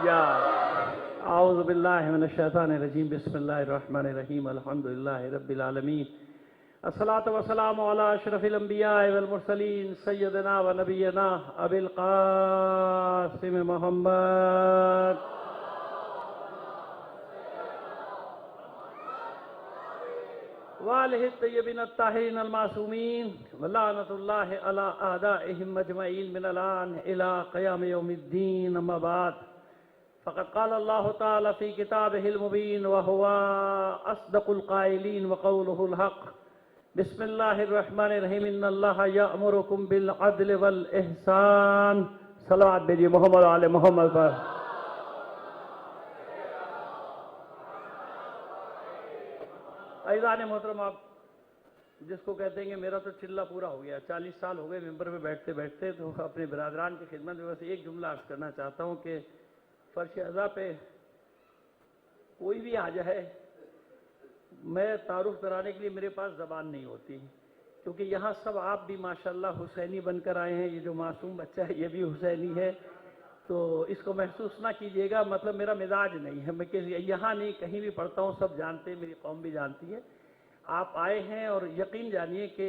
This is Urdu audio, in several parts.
یا اعوذ باللہ من الشیطان الرجیم بسم اللہ الرحمن الرحیم الحمدللہ رب العالمین الصلاۃ والسلام علی اشرف الانبیاء والمرسلین سیدنا و نبینا ابی القاسم محمد وآلہ الطیبین الطاہرین المعصومین ولعنۃ اللہ علی اعدائہم اجمعین من الآن الی قیام یوم الدین اما بعد فقد قال اللہ تعالی فی کتابہ المبین وہو اصدق القائلین وقولہ الحق بسم اللہ الرحمن الرحیم ان اللہ یأمرکم بالعدل والاحسان صلوات بھیجیے محمد آل محمد پر عزیزان محترم، آپ جس کو کہتے ہیں کہ میرا تو چلہ پورا ہو گیا، 40 سال ہو گئے ممبر پہ بیٹھتے بیٹھتے، تو اپنے برادران کی خدمت میں بس ایک جملہ عرض کرنا چاہتا ہوں کہ فرش ازا پہ کوئی بھی آ جائے، میں تعارف کرانے کے لیے میرے پاس زبان نہیں ہوتی، کیونکہ یہاں سب آپ بھی ماشاءاللہ حسینی بن کر آئے ہیں، یہ جو معصوم بچہ ہے یہ بھی حسینی ہے، تو اس کو محسوس نہ کیجیے گا، مطلب میرا مزاج نہیں ہے، میں یہاں نہیں کہیں بھی پڑھتا ہوں، سب جانتے ہیں، میری قوم بھی جانتی ہے، آپ آئے ہیں اور یقین جانیے کہ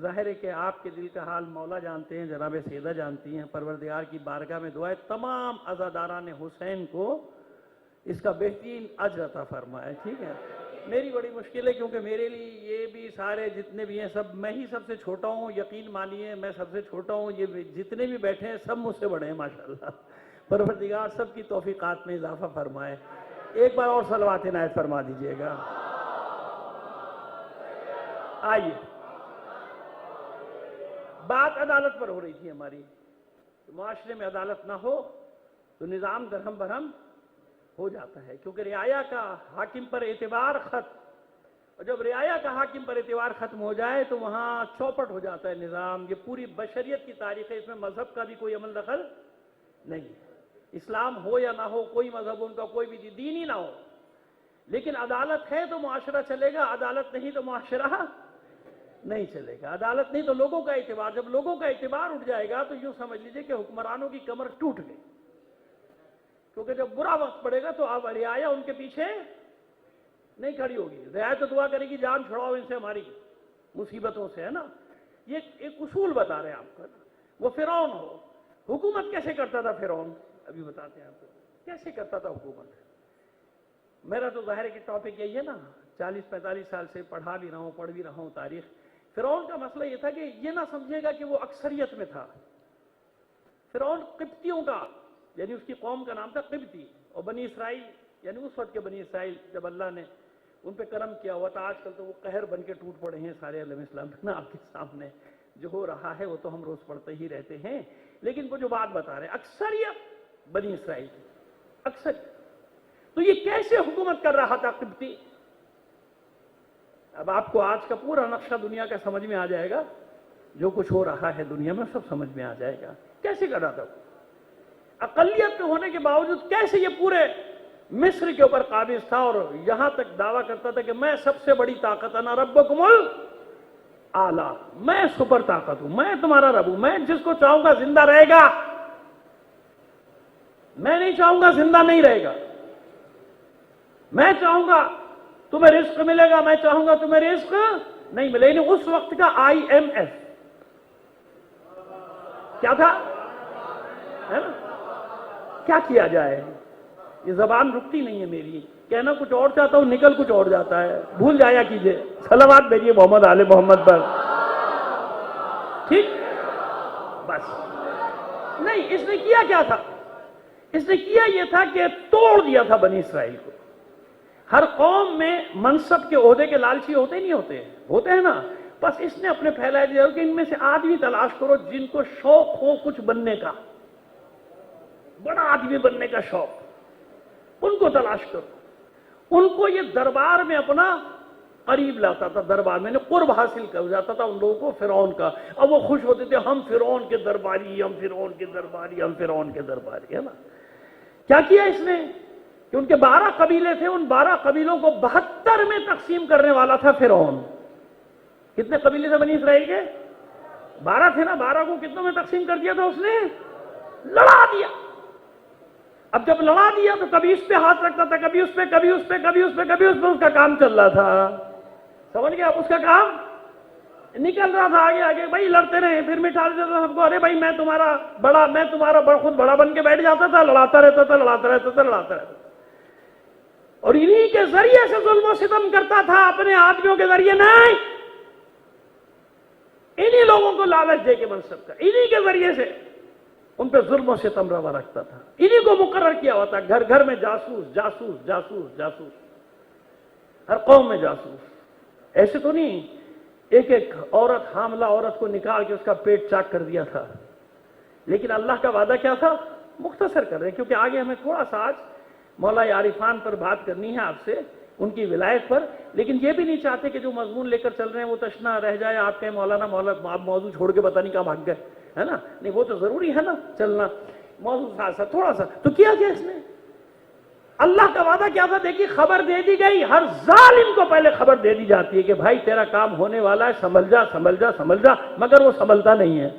ظاہر ہے کہ آپ کے دل کا حال مولا جانتے ہیں، جناب سیدہ جانتی ہیں، پروردگار کی بارگاہ میں دعا ہے تمام عزاداران حسین کو اس کا بہترین اجر عطا فرمائے، ٹھیک ہے؟ میری بڑی مشکل ہے کیونکہ میرے لیے یہ بھی سارے جتنے بھی ہیں سب، میں ہی سب سے چھوٹا ہوں، یقین مانیے میں سب سے چھوٹا ہوں، یہ جتنے بھی بیٹھے ہیں سب مجھ سے بڑے ہیں ماشاءاللہ، پروردگار سب کی توفیقات میں اضافہ فرمائے۔ ایک بار اور صلوات عنایت فرما دیجئے گا۔ آئیے، بات عدالت پر ہو رہی تھی ہماری، معاشرے میں عدالت نہ ہو تو نظام درہم برہم ہو جاتا ہے، کیونکہ رعایا کا حاکم پر اعتبار ختم، اور جب رعایا کا حاکم پر اعتبار ختم ہو جائے تو وہاں چوپٹ ہو جاتا ہے نظام۔ یہ پوری بشریت کی تاریخ ہے، اس میں مذہب کا بھی کوئی عمل دخل نہیں، اسلام ہو یا نہ ہو، کوئی مذہب ان کا کوئی بھی دین ہی نہ ہو، لیکن عدالت ہے تو معاشرہ چلے گا، عدالت نہیں تو معاشرہ نہیں چلے گا، عدالت نہیں تو لوگوں کا اعتبار، جب لوگوں کا اعتبار اٹھ جائے گا تو یوں سمجھ لیجئے کہ حکمرانوں کی کمر ٹوٹ گئی، کیونکہ جب برا وقت پڑے گا تو اب رعایا ان کے پیچھے نہیں کھڑی ہوگی، رعایا تو دعا کرے گی جان چھڑاؤ ان سے ہماری مصیبتوں سے، ہے نا؟ یہ ایک اصول بتا رہے ہیں آپ کو، وہ فرعون ہو، حکومت کیسے کرتا تھا فرعون؟ ابھی بتاتے ہیں آپ کو کیسے کرتا تھا حکومت۔ میرا تو ظاہر ہے کہ ٹاپک یہی ہے نا، 40-45 سال سے پڑھا بھی رہا ہوں، پڑھ بھی رہا ہوں تاریخ۔ فرعون کا مسئلہ یہ تھا کہ یہ نہ سمجھے گا کہ وہ اکثریت میں تھا، فرعون قبطیوں کا، یعنی اس کی قوم کا نام تھا قبطی، اور بنی اسرائیل یعنی اس وقت کے بنی اسرائیل جب اللہ نے ان پہ کرم کیا ہوا تھا، آج کل تو وہ قہر بن کے ٹوٹ پڑے ہیں سارے عالم اسلام نا آپ کے سامنے، جو ہو رہا ہے وہ تو ہم روز پڑھتے ہی رہتے ہیں، لیکن وہ جو بات بتا رہے ہیں اکثریت بنی اسرائیل کی، اکثریت، تو یہ کیسے حکومت کر رہا تھا قبطی؟ اب آپ کو آج کا پورا نقشہ دنیا کا سمجھ میں آ جائے گا، جو کچھ ہو رہا ہے دنیا میں سب سمجھ میں آ جائے گا، کیسے کر رہا تھا؟ اقلیت کے ہونے کے باوجود کیسے یہ پورے مصر کے اوپر قابض تھا، اور یہاں تک دعویٰ کرتا تھا کہ میں سب سے بڑی طاقت، انا ربکم الاعلیٰ، میں سپر طاقت ہوں، میں تمہارا رب ہوں، میں جس کو چاہوں گا زندہ رہے گا، میں نہیں چاہوں گا زندہ نہیں رہے گا، میں چاہوں گا تمہیں رزق ملے گا، میں چاہوں گا تمہیں رزق نہیں ملے، یعنی اس وقت کا IMF کیا تھا، ہے نا؟ کیا کیا جائے، یہ زبان رکتی نہیں ہے میری، کہنا کچھ اور چاہتا ہوں نکل کچھ اور جاتا ہے، بھول جایا کیجئے، صلوات بھیجیے محمد آل محمد پر، ٹھیک؟ بس نہیں، اس نے کیا کیا تھا؟ اس نے کیا یہ تھا کہ توڑ دیا تھا بنی اسرائیل کو۔ ہر قوم میں منصب کے عہدے کے لالچی ہوتے نہیں ہوتے ہیں نا، بس اس نے اپنے پھیلائے دیا کہ ان میں سے آدمی تلاش کرو جن کو شوق ہو کچھ بننے کا، بڑا آدمی بننے کا شوق، ان کو تلاش کرو، ان کو یہ دربار میں اپنا قریب لاتا تھا، دربار میں قرب حاصل کر جاتا تھا ان لوگوں کو فرعون کا، اب وہ خوش ہوتے تھے ہم فرعون کے درباری، ہم فرعون کے درباری، ہم فرعون کے درباری، ہے نا؟ کیا کیا اس نے کہ ان کے 12 قبیلے تھے، ان 12 قبیلوں کو 72 میں تقسیم کرنے والا تھا فرعون۔ کتنے قبیلے تھے بنی اسرائیل کے؟ 12 تھے نا، 12 کو کتنوں میں تقسیم کر دیا تھا اس نے؟ لڑا دیا۔ اب جب لڑا دیا تو کبھی اس پہ ہاتھ رکھتا تھا، کبھی اس پہ، کبھی اس پہ، کبھی اس پہ، کبھی اس پہ، اس کا کام چل رہا تھا. سمجھ گیا؟ اس کا کام نکل رہا تھا آگے آگے. بھائی لڑتے رہے، پھر مٹھا دیتا تھا سب کو. ارے بھائی میں تمہارا خود بڑا بن کے بیٹھ جاتا تھا، لڑاتا رہتا تھا، لڑاتا رہتا تھا، لڑاتا رہتا تھا. اور انہی کے ذریعے سے ظلم و ستم کرتا تھا، اپنے آدمیوں کے ذریعے نہیں. انہی لوگوں کو لالچ دے کے منصب کا، انہی کے ذریعے سے ان پہ ظلم و ستم روا رکھتا تھا. انہی کو مقرر کیا ہوا تھا، گھر گھر میں جاسوس جاسوس جاسوس جاسوس، ہر قوم میں جاسوس. ایسے تو نہیں ایک ایک عورت، حاملہ عورت کو نکال کے اس کا پیٹ چاک کر دیا تھا. لیکن اللہ کا وعدہ کیا تھا؟ مختصر کر رہے ہیں کیونکہ آگے ہمیں تھوڑا سا آج مولا عارفان پر بات کرنی ہے آپ سے، ان کی ولایت پر. لیکن یہ بھی نہیں چاہتے کہ جو مضمون لے کر چل رہے ہیں وہ تشنا رہ جائے. آپ کہیں مولانا آپ موضوع چھوڑ کے پتہ نہیں کہاں بھاگ گئے، ہے نا؟ نہیں، وہ تو ضروری ہے نا چلنا. موضوع سا تھوڑا سا تو کیا اس نے؟ اللہ کا وعدہ کیا تھا؟ دیکھیے خبر دے دی گئی. ہر ظالم کو پہلے خبر دے دی جاتی ہے کہ بھائی تیرا کام ہونے والا ہے، سنبھل جا سنبھل جا سنبھل جا. مگر وہ سنبھلتا نہیں ہے.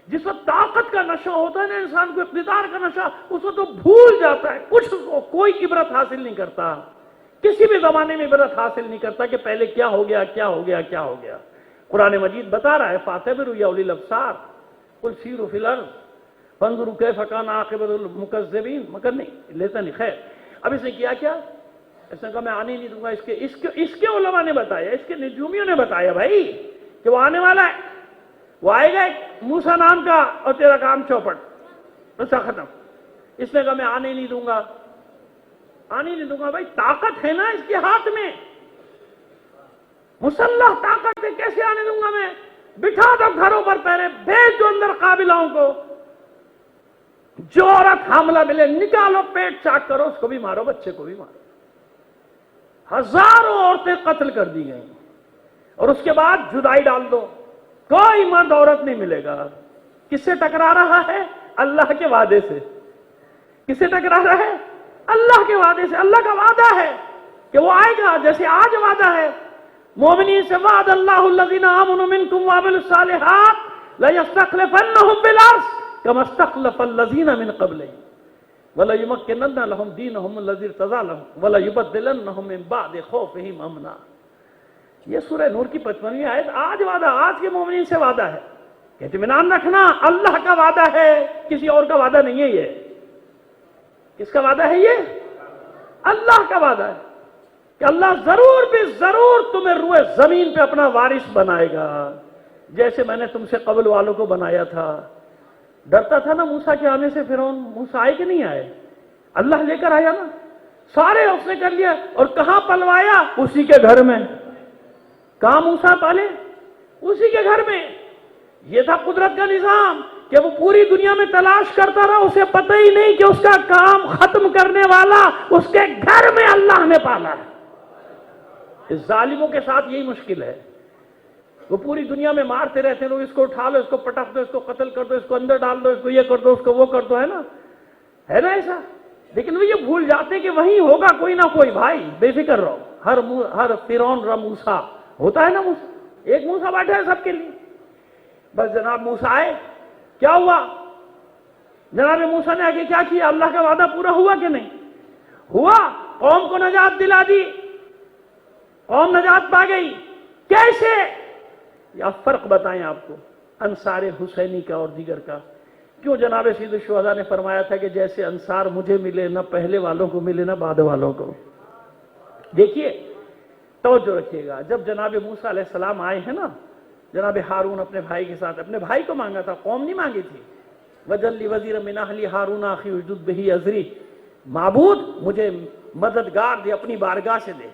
جس وقت طاقت کا نشہ ہوتا ہے نا انسان کو، اقتدار کا نشہ، اس وقت وہ بھول جاتا ہے. کچھ کوئی عبرت حاصل نہیں کرتا، کسی بھی زمانے میں عبرت حاصل نہیں کرتا کہ پہلے کیا ہو گیا کیا ہو گیا کیا ہو گیا. قرآن مجید بتا رہا ہے فَاعْتَبِرُوا يَا أُولِي الْأَبْصَارِ قُلْ سِیرُوا فِی الْأَرْضِ فَانْظُرُوا کَیْفَ کَانَ عَاقِبَةُ الْمُکَذِّبِینَ. مگر نہیں لیتا نہیں. خیر، اب اس نے کیا اس نے کہا میں آنے نہیں دوں گا. اس کے علماء نے بتایا، اس کے نجومیوں نے بتایا بھائی کہ وہ آنے والا ہے، وہ آئے گا ایک موسیٰ نام کا، اور تیرا کام چوپٹ، بس ختم. اس نے کہا میں آنے نہیں دوں گا، آنے نہیں دوں گا. بھائی طاقت ہے نا اس کے ہاتھ میں، مسلح طاقت ہے، کیسے آنے دوں گا میں؟ بٹھا دو گھروں پر پہرے، بھیج دو اندر قابلوں کو. جو عورت حاملہ ملے نکالو، پیٹ چاک کرو، اس کو بھی مارو، بچے کو بھی مارو. ہزاروں عورتیں قتل کر دی گئیں. اور اس کے بعد جدائی ڈال دو، کوئی مرد عورت نہیں ملے گا. کس سے ٹکرا رہا ہے؟ اللہ کے وعدے سے. کس سے ٹکرا رہا ہے؟ اللہ کے وعدے سے. اللہ کا وعدہ ہے کہ وہ آئے گا، جیسے آج وعدہ ہے مومنین سے، وعد اللہ الذین آمنوا منکم وعملوا الصالحات لیستخلفنہم فی الارض کما استخلف الذین من قبلہم ولیمکنن لہم دینہم الذی ارتضی لہم ولیبدلنہم من بعد خوفہم امنا. یہ سورہ نور کی 55ویں آیت. آج وعدہ، آج کے مومنین سے وعدہ ہے کہ اطمینان رکھنا، اللہ کا وعدہ ہے، کسی اور کا وعدہ نہیں ہے. یہ کس کا وعدہ ہے؟ یہ اللہ کا وعدہ ہے کہ اللہ ضرور بھی ضرور تمہیں روئے زمین پہ اپنا وارث بنائے گا، جیسے میں نے تم سے قبل والوں کو بنایا تھا. ڈرتا تھا نا موسیٰ کے آنے سے فرعون. موسیٰ آئے کہ نہیں آئے؟ اللہ لے کر آیا نا، سارے اس نے کر لیا. اور کہاں پلوایا؟ اسی کے گھر میں. کہاں موسیٰ پالے؟ اسی کے گھر میں. یہ تھا قدرت کا نظام کہ وہ پوری دنیا میں تلاش کرتا رہا، اسے پتہ ہی نہیں کہ اس کا کام ختم کرنے والا اس کے گھر میں اللہ نے پالا ہے. اس ظالموں کے ساتھ یہی مشکل ہے. وہ پوری دنیا میں مارتے رہتے ہیں لوگ، اس کو اٹھا لو، اس کو پٹک دو، اس کو قتل کر دو، اس کو اندر ڈال دو، اس کو یہ کر دو، اس کو وہ کر دو، ہے نا ایسا. لیکن وہ یہ بھول جاتے ہیں کہ وہیں ہوگا کوئی نہ کوئی. بھائی بے فکر رہو، ہر فرعون را موسیٰ ہوتا ہے نا. موسیٰ ایک موسیٰ بیٹھا ہے سب کے لیے. بس جناب موسیٰ آئے، کیا ہوا؟ جناب موسیٰ نے آگے کیا کیا؟ اللہ کا وعدہ پورا ہوا کہ نہیں ہوا؟ قوم کو نجات دلا دی، قوم نجات پا گئی. کیسے؟ یا فرق بتائیں آپ کو انصار حسینی کا اور دیگر کا. کیوں جناب سید الشہداء نے فرمایا تھا کہ جیسے انصار مجھے ملے، نہ پہلے والوں کو ملے نہ بعد والوں کو. دیکھیے توجہ رکھیے گا. جب جناب موسیٰ علیہ السلام آئے ہیں نا، جناب ہارون اپنے بھائی کے ساتھ، اپنے بھائی کو مانگا تھا، قوم نہیں مانگی تھی. وَجَعَل لِّي وَزِيرًا مِّنْ أَهْلِي هَارُونَ أَخِي اشْدُدْ بِهِ أَزْرِي. معبود مجھے مددگار دے، اپنی بارگاہ سے دے،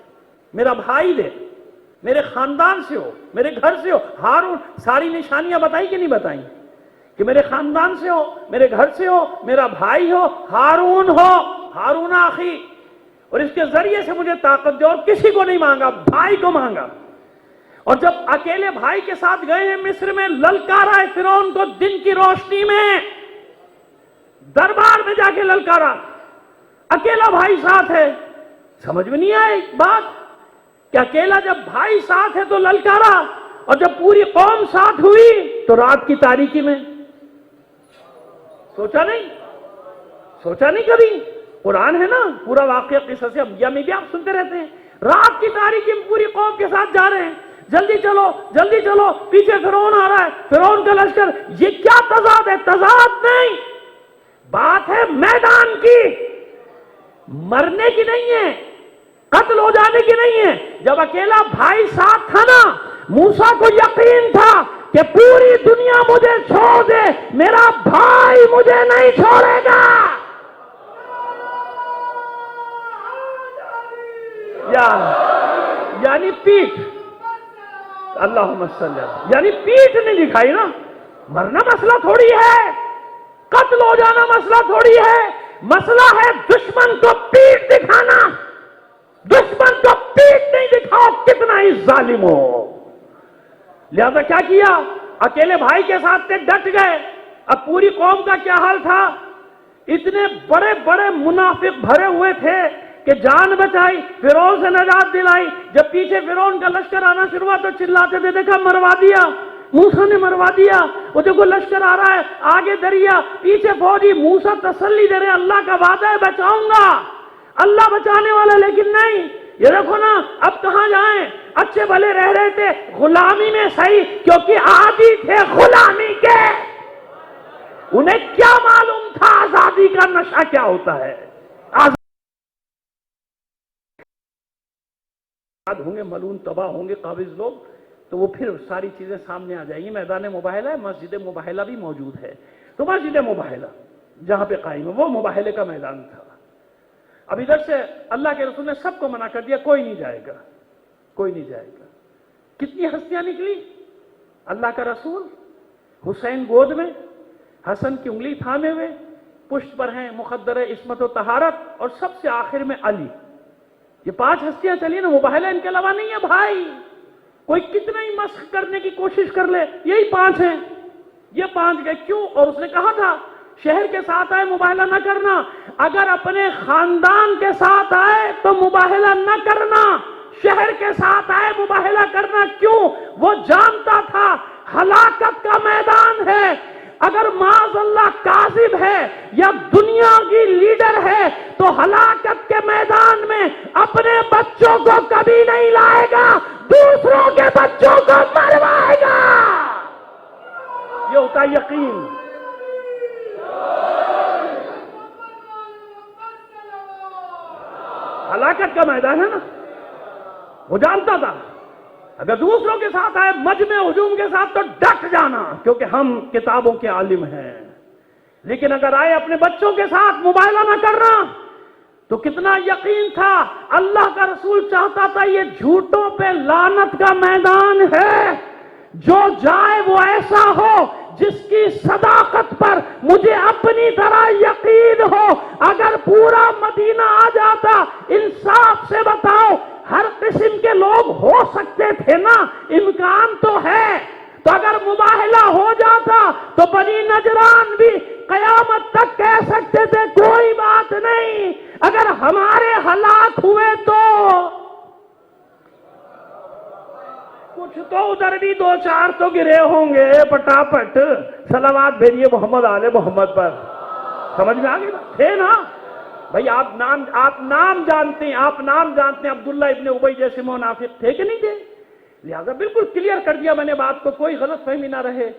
میرا بھائی دے، میرے خاندان سے ہو، میرے گھر سے ہو. ہارون ساری نشانیاں بتائی کہ نہیں بتائیں کہ میرے خاندان سے ہو، میرے گھر سے ہو، میرا بھائی ہو، ہارون ہو، ہارون آخی، اور اس کے ذریعے سے مجھے طاقت دے. اور کسی کو نہیں مانگا، بھائی کو مانگا. اور جب اکیلے بھائی کے ساتھ گئے ہیں مصر میں، للکارا ہے فرعون کو دن کی روشنی میں، دربار میں جا کے للکارا، اکیلا بھائی ساتھ ہے. سمجھ میں نہیں آئے بات کہ اکیلا جب بھائی ساتھ ہے تو للکارا، اور جب پوری قوم ساتھ ہوئی تو رات کی تاریکی میں. سوچا نہیں؟ سوچا نہیں کبھی؟ قرآن ہے نا، پورا واقعہ قصص انبیاء میں بھی آپ سنتے رہتے ہیں، رات کی تاریکی میں پوری قوم کے ساتھ جا رہے ہیں، جلدی چلو جلدی چلو، پیچھے فرعون آ رہا ہے، فرعون کا لشکر۔ یہ کیا تضاد ہے؟ تضاد نہیں، بات ہے میدان کی، مرنے کی نہیں ہے، قتل ہو جانے کی نہیں ہے۔ جب اکیلا بھائی ساتھ تھا نا، موسیٰ کو یقین تھا کہ پوری دنیا مجھے چھوڑ دے، میرا بھائی مجھے نہیں چھوڑے گا۔ یعنی پیٹھ، اللہم صلی اللہ، یعنی پیٹھ نہیں دکھائی نا۔ مرنا مسئلہ تھوڑی ہے، قتل ہو جانا مسئلہ تھوڑی ہے، مسئلہ ہے دشمن کو پیٹھ دکھانا۔ دشمن کو پیٹھ نہیں دکھاؤ کتنا ہی ظالم ہو۔ لہذا کیا کیا؟ اکیلے بھائی کے ساتھ ڈٹ گئے۔ اب پوری قوم کا کیا حال تھا؟ اتنے بڑے بڑے منافق بھرے ہوئے تھے کہ جان بچائی، فرعون سے نجات دلائی۔ جب پیچھے فرعون کا لشکر آنا شروع ہوا تو چلاتے تھے، دیکھا مروا دیا، موسیٰ نے مروا دیا، وہ دیکھو لشکر آ رہا ہے، آگے دریا، پیچھے فوجی۔ موسیٰ تسلی دے رہے، اللہ کا وعدہ ہے بچاؤں گا، اللہ بچانے والا، لیکن نہیں۔ یہ دیکھو نا، اب کہاں جائیں؟ اچھے بھلے رہ رہے تھے غلامی میں صحیح، کیونکہ عادی تھے غلامی کے، انہیں کیا معلوم تھا آزادی کا نشہ کیا ہوتا ہے۔ ہوں گے ملون، تباہ ہوں گے قابض لوگ، تو وہ پھر ساری چیزیں سامنے آ جائیں گی۔ میدان مباہلہ ہے، مسجد مباہلہ بھی موجود ہے، تو مسجد مباہلہ جہاں پہ قائم ہے وہ مباہلے کا میدان تھا۔ اب ادھر سے اللہ کے رسول نے سب کو منع کر دیا، کوئی نہیں جائے گا، کوئی نہیں جائے گا۔ کتنی ہستیاں نکلی؟ اللہ کا رسول، حسین گود میں، حسن کی انگلی تھامے ہوئے، پشت پر ہیں مخدر عصمت و طہارت، اور سب سے آخر میں علی۔ یہ 5 ہستیاں چلی نا، مباہلہ ان کے علاوہ نہیں ہے بھائی۔ کوئی کتنا ہی مسخ کرنے کی کوشش کر لے، یہی 5 ہیں، یہ 5 گئے کیوں؟ اور اس نے کہا تھا شہر کے ساتھ آئے مباہلہ نہ کرنا، اگر اپنے خاندان کے ساتھ آئے تو مباہلہ نہ کرنا، شہر کے ساتھ آئے مباہلہ کرنا۔ کیوں؟ وہ جانتا تھا ہلاکت کا میدان ہے، اگر معاذ اللہ کاذب ہے یا دنیا کی لیڈر ہے تو ہلاکت کے میدان میں اپنے بچوں کو کبھی نہیں لائے گا، دوسروں کے بچوں کو مروائے گا۔ یہ ہوتا ہے یقین۔ ہلاکت کا میدان ہے نا، وہ جانتا تھا اگر دوسروں کے ساتھ آئے مجمع ہجوم کے ساتھ تو ڈٹ جانا، کیونکہ ہم کتابوں کے عالم ہیں، لیکن اگر آئے اپنے بچوں کے ساتھ مباہلہ نہ کرنا، تو کتنا یقین تھا۔ اللہ کا رسول چاہتا تھا یہ جھوٹوں پہ لعنت کا میدان ہے، جو جائے وہ ایسا ہو جس کی صداقت پر مجھے اپنی طرح یقین ہو۔ اگر پورا مدینہ آ جاتا، انصاف سے بتاؤ، ہر قسم کے لوگ ہو سکتے تھے نا، امکان تو ہے، تو اگر مباہلہ ہو جاتا تو بنی نجران بھی قیامت تک کہہ سکتے تھے کوئی بات نہیں۔ اگر ہمارے ہلاک ہوئے تو کچھ تو ادھر بھی 2-4 تو گرے ہوں گے، پٹاپٹ صلوات بھیجیے محمد آل محمد پر۔ سمجھ میں آ گئی تھے نا بھائی؟ آپ نام جانتے ہیں، آپ نام جانتے ہیں، عبداللہ ابن ابی جیسے منافق تھے کہ نہیں تھے؟ لہذا بالکل کلیئر کر دیا میں نے بات کو، کوئی غلط فہمی نہ رہے۔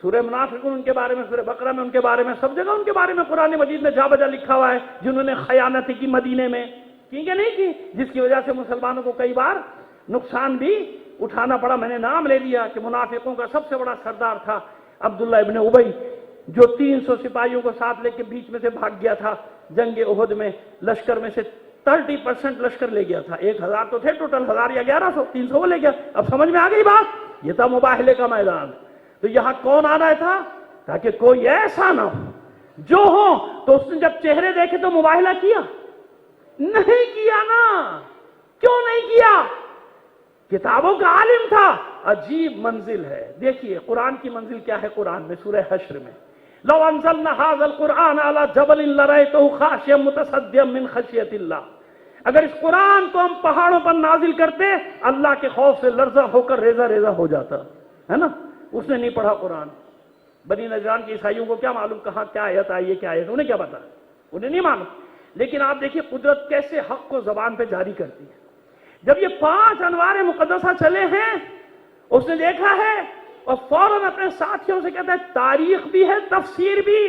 سورہ منافقون ان کے بارے میں، سورہ بقرہ میں ان کے بارے میں، سب جگہ ان کے بارے میں قرآن مجید میں جا بجا لکھا ہوا ہے، جنہوں نے خیانت کی مدینے میں، کی کہ نہیں کی، جس کی وجہ سے مسلمانوں کو کئی بار نقصان بھی اٹھانا پڑا۔ میں نے نام لے لیا کہ منافقوں کا سب سے بڑا سردار تھا عبداللہ ابن ابی، جو 300 سپاہیوں کو ساتھ لے کے بیچ میں سے بھاگ گیا تھا جنگ احد میں۔ لشکر میں سے 30% لشکر لے گیا تھا، 1000 تو تھے ٹوٹل، 1000 یا 1100، 300 وہ لے گیا۔ اب سمجھ میں آ گئی بات؟ یہ تھا مباہلے کا میدان۔ تو یہاں کون آنا تھا؟ تاکہ کوئی ایسا نہ ہو جو ہو تو اس نے جب چہرے دیکھے تو مباہلہ کیا نہیں کیا نا؟ کیوں نہیں کیا؟ کتابوں کا عالم تھا۔ عجیب منزل ہے، دیکھیے قرآن کی منزل کیا ہے قرآن میں، سورہ حشر میں، لو انزلنا هذا القرآن على جبل لرأيته خاشعا متصدعا من خشية الله۔ اگر اس قرآن کو ہم پہاڑوں پر نازل کرتے، اللہ کے خوف سے لرزہ ہو کر ریزہ ریزہ ہو جاتا ہے نا۔ اس نے نہیں پڑھا قرآن۔ بنی نجران کے عیسائیوں کو کیا معلوم کہاں کیا آیت آئی ہے، کیا آیت، انہیں کیا پتا؟ انہیں نہیں معلوم. لیکن آپ دیکھیے قدرت کیسے حق کو زبان پہ جاری کرتی ہے. جب یہ 5 انوار مقدسہ چلے ہیں اس نے دیکھا ہے اور فوراً اپنے ساتھیوں سے کہتا ہے تاریخ بھی ہے تفسیر بھی.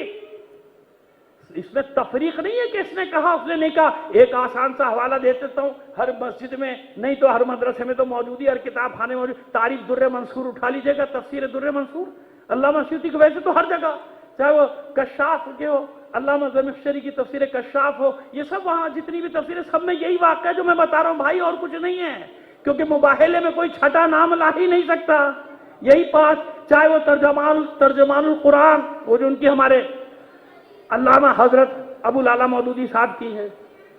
اس میں تفریق نہیں ہے کہ اس نے کہا اس نے نہیں کہا. ایک آسان سا حوالہ دے دیتا ہوں, ہر مسجد میں نہیں تو ہر مدرسے میں تو موجود ہی, ہر کتاب خانے موجود. تاریخ در منصور اٹھا لیجیے گا, تفسیر در منصور علامہ سیوطی کو ویسے تو ہر جگہ, چاہے وہ کشاف کے ہو, علامہ زمخشری کی تفسیر کشاف ہو, یہ سب وہاں جتنی بھی تفسیریں سب میں یہی واقعہ ہے جو میں بتا رہا ہوں بھائی, اور کچھ نہیں ہے. کیونکہ مباہلے میں کوئی چھٹا نام لا ہی نہیں سکتا. یہی 5, چاہے وہ ترجمان القرآن وہ جو ان کی ہمارے علامہ حضرت ابو العلا مودودی صاحب کی ہے,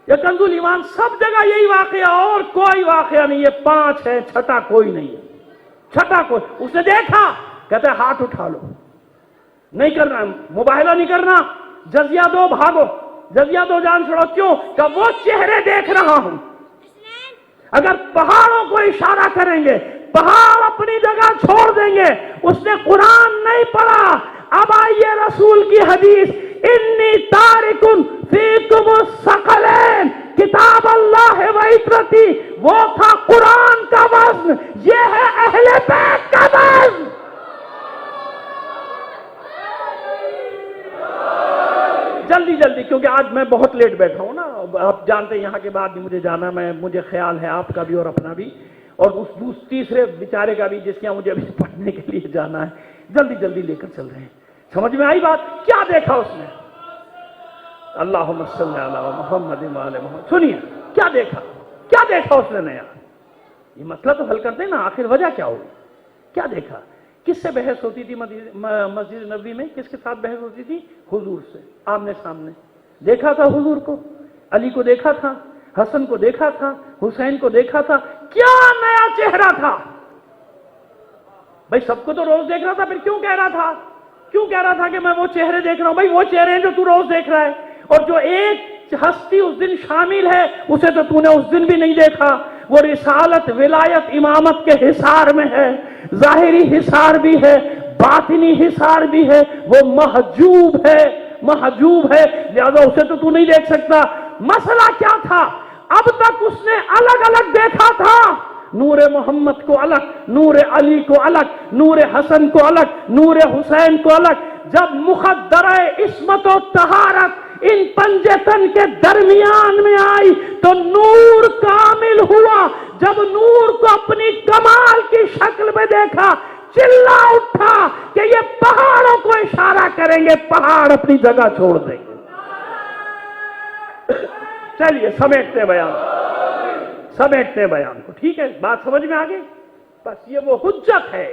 یا کنز الایمان, سب جگہ یہی واقعہ, اور کوئی واقعہ نہیں. یہ 5 ہے, چھٹا کوئی نہیں ہے. چھٹا کوئی. اس نے دیکھا, کہتا ہے ہاتھ اٹھا لو, نہیں کرنا مباہلہ, نہیں کرنا, جزیہ دو بھاگو, جزیہ دو جان چھوڑو. کیوں؟ کہ وہ چہرے دیکھ رہا ہوں. اگر پہاڑوں کو اشارہ کریں گے, پہاڑ اپنی جگہ چھوڑ دیں گے. اس نے قرآن نہیں پڑھا. اب آئیے رسول کی حدیث, انی تارکن فیکم الثقلین, کتاب اللہ و عترتی, وہ تھا قرآن کا وزن, یہ ہے اہل بیت کا وزن. جلدی جلدی, کیونکہ آج میں بہت لیٹ بیٹھا ہوں نا, آپ جانتے ہیں یہاں کے بعد بھی مجھے جانا, مجھے خیال ہے آپ کا بھی اور اپنا بھی, اور اس تیسرے بیچارے کا بھی جس کے یہاں مجھے ابھی پڑھنے کے لیے جانا ہے. جلدی جلدی لے کر چل رہے ہیں. سمجھ میں آئی بات؟ کیا دیکھا اس نے؟ اللہم صلی علی محمد و آل محمد. سنیے کیا دیکھا, کیا دیکھا اس نے نیا. یہ مسئلہ تو حل کرتے ہیں نا, آخر وجہ کیا ہوئی, کیا دیکھا. کس سے بحث ہوتی تھی مسجد نبوی میں؟ کس کے ساتھ بحث ہوتی تھی؟ حضور سے آمنے سامنے. دیکھا تھا حضور کو, علی کو دیکھا تھا, حسن کو دیکھا تھا, حسین کو دیکھا تھا. کیا نیا چہرہ تھا بھائی؟ سب کو تو روز دیکھ رہا تھا, پھر کیوں کہہ رہا تھا, کیوں کہہ رہا تھا کہ میں وہ چہرے دیکھ رہا ہوں؟ بھائی وہ چہرے ہیں جو تو روز دیکھ رہا ہے, اور جو ایک ہستی اس دن شامل ہے اسے تو نے اس دن بھی نہیں دیکھا. وہ رسالت, ولایت, امامت کے حصار میں ہے. ظاہری حصار بھی ہے, باطنی حصار بھی ہے. وہ محجوب ہے, محجوب ہے, لہذا اسے تو نہیں دیکھ سکتا. مسئلہ کیا تھا؟ اب تک اس نے الگ الگ دیکھا تھا, نور محمد کو الگ, نور علی کو الگ, نور حسن کو الگ, نور حسین کو الگ. جب مخدرہ عصمت و طہارت ان پنجتن کے درمیان میں آئی تو نور کامل ہوا. جب نور کو اپنی کمال کی شکل میں دیکھا, چلا اٹھا کہ یہ پہاڑوں کو اشارہ کریں گے, پہاڑ اپنی جگہ چھوڑ دیں گے. چلیے سمیٹتے بیان, سمیٹتے بیان کو. ٹھیک ہے, بات سمجھ میں آ گئی؟ بس یہ وہ حجت ہے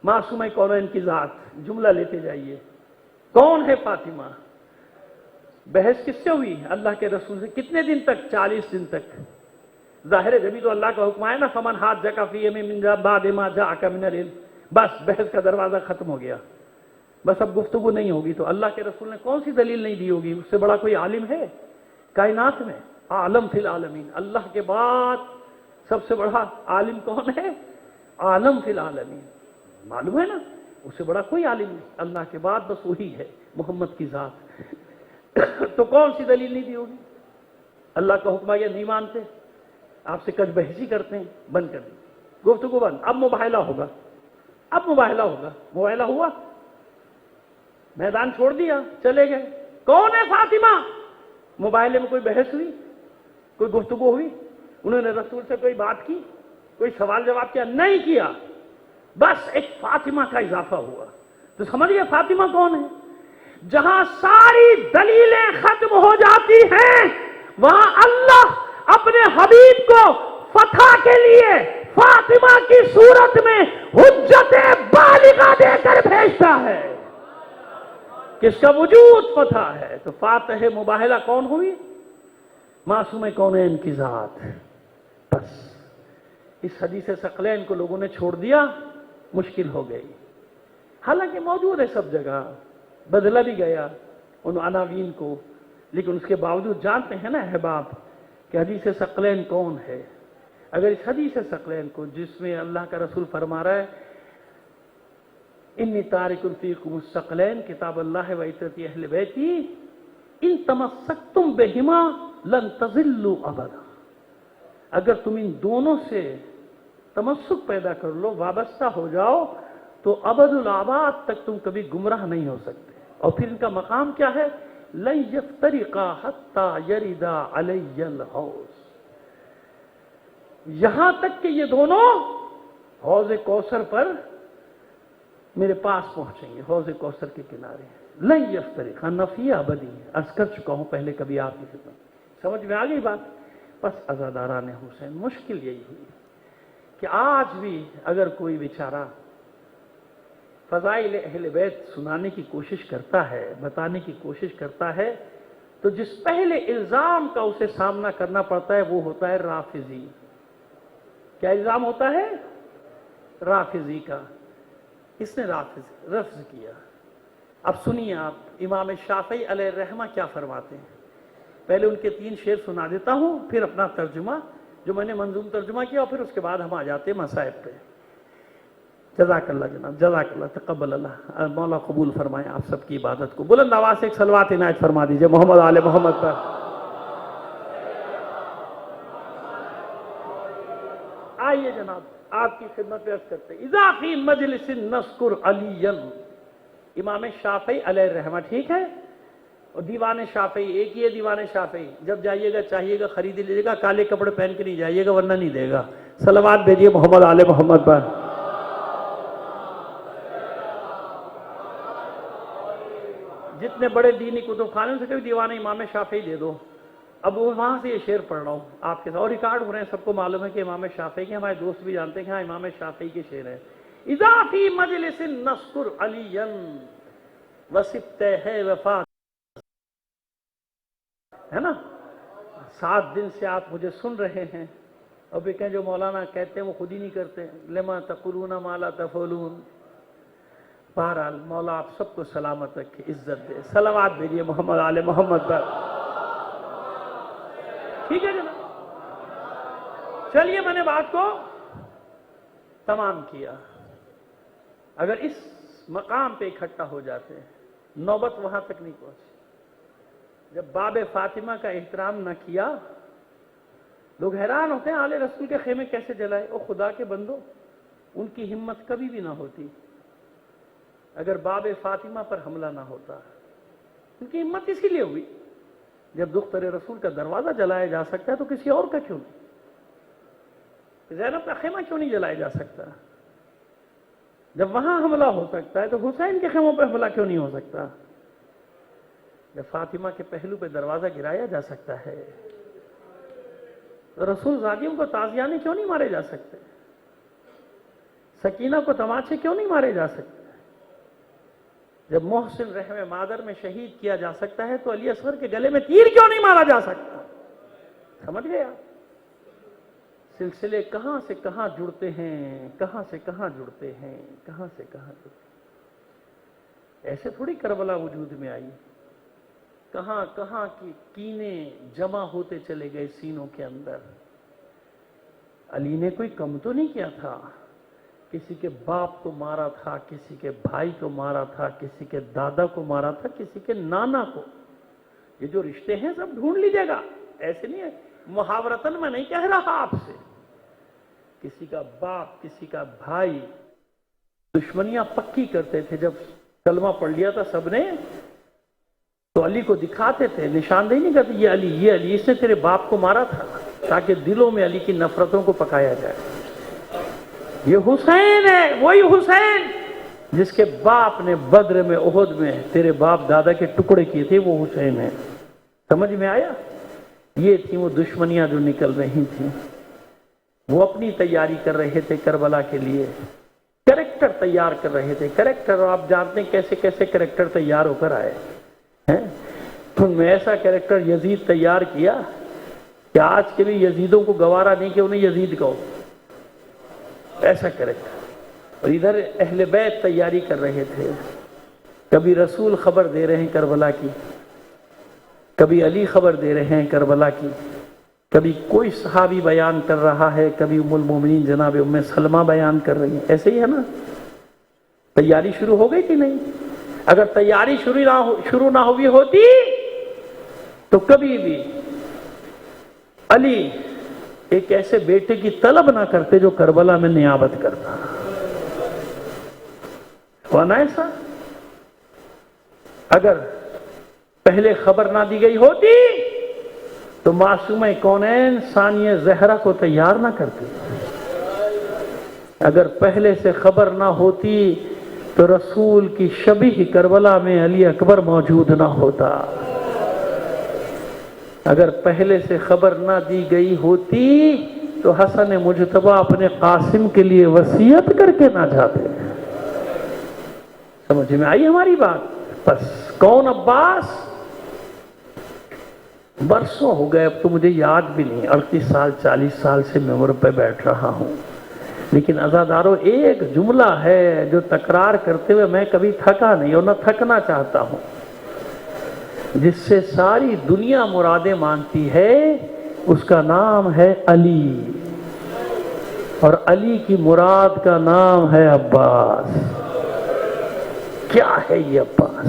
معصومہ کونین کی ذات. جملہ لیتے جائیے. کون ہے فاطمہ؟ بحث کس سے ہوئی؟ اللہ کے رسول سے. کتنے دن تک؟ 40 دن تک. ظاہر ہے جبھی تو اللہ کا حکم آیا نا, فمن ہاتھ جکا فی من بعد ما جاءک من العلم. بس بحث کا دروازہ ختم ہو گیا, بس اب گفتگو نہیں ہوگی. تو اللہ کے رسول نے کون سی دلیل نہیں دی ہوگی؟ اس سے بڑا کوئی عالم ہے کائنات میں؟ عالم فی العالمین. اللہ کے بعد سب سے بڑا عالم کون ہے؟ عالم فی العالمین. معلوم ہے نا, اس سے بڑا کوئی عالم نہیں. اللہ کے بعد بس وہی ہے, محمد کی ذات. تو کون سی دلیل نہیں دی ہوگی؟ اللہ کا حکم یہ نہیں مانتے, آپ سے کج بحثی کرتے ہیں, بند کر دی گفتگو, بند. اب مباہلہ ہوگا, اب مباہلہ ہوگا. مباہلہ ہوا, میدان چھوڑ دیا, چلے گئے. کون ہے فاطمہ؟ مباہلے میں کوئی بحث ہوئی, کوئی گفتگو ہوئی؟ انہوں نے رسول سے کوئی بات کی, کوئی سوال جواب کیا؟ نہیں کیا. بس ایک فاطمہ کا اضافہ ہوا. تو سمجھ گئے فاطمہ کون ہے؟ جہاں ساری دلیلیں ختم ہو جاتی ہیں وہاں اللہ اپنے حبیب کو فتح کے لیے فاطمہ کی صورت میں حجت بالغہ دے کر بھیجتا ہے. کس کا وجود فتح ہے. تو فاتح مباہلہ کون ہوئی؟ معصوم کونین کی ذات. بس اس حدیث ثقلین کو لوگوں نے چھوڑ دیا, مشکل ہو گئی. حالانکہ موجود ہے سب جگہ, بدلا بھی گیا ان عناوین کو, لیکن اس کے باوجود جانتے ہیں نا احباب کہ حدیث ثقلین کون ہے. اگر اس حدیث ثقلین کو جس میں اللہ کا رسول فرما رہا ہے انی تارک فیکم الثقلین کتاب اللہ و عترتی اہل بیتی, ان تمسکتم بہما لن تضلوا ابدا، اگر تم ان دونوں سے تمسک پیدا کر لو، وابستہ ہو جاؤ، تو ابد الآباد تک تم کبھی گمراہ نہیں ہو سکتے۔ اور پھر ان کا مقام کیا ہے؟ لن یفترقا حتی یردا علی الحوض، یہاں تک کہ یہ دونوں حوض کوثر پر میرے پاس پہنچیں گے، حوض کوثر کے کنارے۔ لن یفترقا، نفی ابدی، عرض کر چکا ہوں پہلے کبھی آپ کی خدمت، سمجھ میں آ گئی بات؟ بس عزاداران حسین، مشکل یہی ہوئی کہ آج بھی اگر کوئی بیچارہ فضائل اہل بیت سنانے کی کوشش کرتا ہے، بتانے کی کوشش کرتا ہے، تو جس پہلے الزام کا اسے سامنا کرنا پڑتا ہے وہ ہوتا ہے رافضی۔ کیا الزام ہوتا ہے؟ رافضی کا، اس نے رفض کیا۔ اب سنیے آپ امام شافعی علیہ الرحمہ کیا فرماتے ہیں۔ پہلے ان کے 3 شعر سنا دیتا ہوں، پھر اپنا ترجمہ جو میں نے منظوم ترجمہ کیا، اور پھر اس کے بعد ہم آ جاتے ہیں مسائب پہ۔ جزاک اللہ جناب، جزاک اللہ، تقبل اللہ، مولا قبول فرمائے آپ سب کی عبادت کو۔ بلند آواز سے ایک صلوات عنایت فرما دیجئے محمد آل محمد پر۔ آئیے جناب آپ کی خدمت پیش کرتے ہیں۔ اذا فی مجلس نذکر علیا، امام شافعی علیہ الرحمہ، ٹھیک ہے؟ اور دیوان شافعی ایک ہی ہے، دیوان شافعی، جب جائیے گا چاہیے گا خرید لیجیے گا، کالے کپڑے پہن کے نہیں جائیے گا ورنہ نہیں دے گا۔ صلوات بھیجیے محمد آل محمد پر۔ جتنے بڑے دینی کتب خانے سے کبھی دیوان امام شافعی دے دو۔ اب وہاں سے یہ شعر پڑھ رہا ہوں آپ کے ساتھ، اور ریکارڈ ہو رہے ہیں، سب کو معلوم ہے کہ امام شافعی کے، ہمارے دوست بھی جانتے ہیں کہ ہاں امام شافعی کے شعر ہیں۔ اذا فی مجلس نذکر علیا وصبتہ وفات، ہے نا؟ 7 دن سے آپ مجھے سن رہے ہیں، اور بھی کہیں جو مولانا کہتے ہیں وہ خود ہی نہیں کرتے، لما تقولون ما لا تفعلون۔ بہرحال مولا آپ سب کو سلامت رکھے، عزت دے۔ صلوات بھیجیے محمد آل محمد پر۔ ٹھیک ہے جناب، چلیے میں نے بات کو تمام کیا۔ اگر اس مقام پہ اکٹھا ہو جاتے ہیں، نوبت وہاں تک نہیں پہنچی۔ جب باب فاطمہ کا احترام نہ کیا، لوگ حیران ہوتے ہیں آل رسول کے خیمے کیسے جلائے۔ او خدا کے بندو، ان کی ہمت کبھی بھی نہ ہوتی اگر باب فاطمہ پر حملہ نہ ہوتا۔ ان کی ہمت اسی لیے ہوئی، جب دختر رسول کا دروازہ جلایا جا سکتا ہے تو کسی اور کا کیوں نہیں؟ زینب کا خیمہ کیوں نہیں جلایا جا سکتا؟ جب وہاں حملہ ہو سکتا ہے تو حسین کے خیموں پہ حملہ کیوں نہیں ہو سکتا؟ جب فاطمہ کے پہلو پہ دروازہ گرایا جا سکتا ہے تو رسول زادیوں کو تازیانے کیوں نہیں مارے جا سکتے؟ سکینہ کو تماچے کیوں نہیں مارے جا سکتے؟ جب محسن رحم مادر میں شہید کیا جا سکتا ہے تو علی اصغر کے گلے میں تیر کیوں نہیں مارا جا سکتا؟ سمجھ گیا؟ سلسلے کہاں سے کہاں جڑتے ہیں، کہاں سے کہاں جڑتے ہیں، کہاں سے کہاں جڑتے ہیں۔ ایسے تھوڑی کربلا وجود میں آئی، کہاں کہاں کی کینے جمع ہوتے چلے گئے سینوں کے اندر۔ علی نے کوئی کم تو نہیں کیا تھا، کسی کے باپ کو مارا تھا، کسی کے بھائی کو مارا تھا، کسی کے دادا کو مارا تھا، کسی کے نانا کو۔ یہ جو رشتے ہیں سب ڈھونڈ لیجیے گا، ایسے نہیں ہے، محاورتن میں نہیں کہہ رہا آپ سے۔ کسی کا باپ، کسی کا بھائی، دشمنیاں پکی کرتے تھے۔ جب کلمہ پڑھ لیا تھا سب نے تو علی کو دکھاتے تھے، نشاندہی نہیں کرتے، یہ علی، یہ علی، اس نے تیرے باپ کو مارا تھا، تاکہ دلوں میں علی کی نفرتوں کو پکایا جائے۔ یہ حسین ہے، وہی حسین جس کے باپ نے بدر میں، احد میں تیرے باپ دادا کے ٹکڑے کیے تھے، وہ حسین ہے۔ سمجھ میں آیا؟ یہ تھی وہ دشمنیاں جو نکل رہی تھیں۔ وہ اپنی تیاری کر رہے تھے کربلا کے لیے، کریکٹر تیار کر رہے تھے، کریکٹر۔ اور آپ جانتے ہیں کیسے کیسے کریکٹر تیار ہو کر آئے ہیں۔ ان میں ایسا کریکٹر یزید تیار کیا کہ آج کے بھی یزیدوں کو گوارا نہیں کہ انہیں یزید کہو، ایسا کریکٹر۔ اور ادھر اہل بیت تیاری کر رہے تھے، کبھی رسول خبر دے رہے ہیں کربلا کی، کبھی علی خبر دے رہے ہیں کربلا کی، کبھی کوئی صحابی بیان کر رہا ہے، کبھی ام المومنین جناب ام سلمہ بیان کر رہی ہیں۔ ایسے ہی ہے نا؟ تیاری شروع ہو گئی کہ نہیں؟ اگر تیاری شروع نہ ہوئی ہوتی تو کبھی بھی علی ایک ایسے بیٹے کی طلب نہ کرتے جو کربلا میں نیابت کرتا. ہوا نا ایسا؟ اگر پہلے خبر نہ دی گئی ہوتی تو معصومہ کونین ثانیہ زہرا کو تیار نہ کرتی. اگر پہلے سے خبر نہ ہوتی تو رسول کی شبیہ کربلا میں علی اکبر موجود نہ ہوتا. اگر پہلے سے خبر نہ دی گئی ہوتی تو حسن مجتبی اپنے قاسم کے لیے وصیت کر کے نہ جاتے. سمجھ میں آئی ہماری بات؟ بس کون عباس؟ برسوں ہو گئے، اب تو مجھے یاد بھی نہیں، 38 سال 40 سال سے ممبر پہ بیٹھ رہا ہوں، لیکن عزادارو ایک جملہ ہے جو تکرار کرتے ہوئے میں کبھی تھکا نہیں اور نہ تھکنا چاہتا ہوں، جس سے ساری دنیا مرادیں مانگتی ہے، اس کا نام ہے علی، اور علی کی مراد کا نام ہے عباس. کیا ہے یہ عباس؟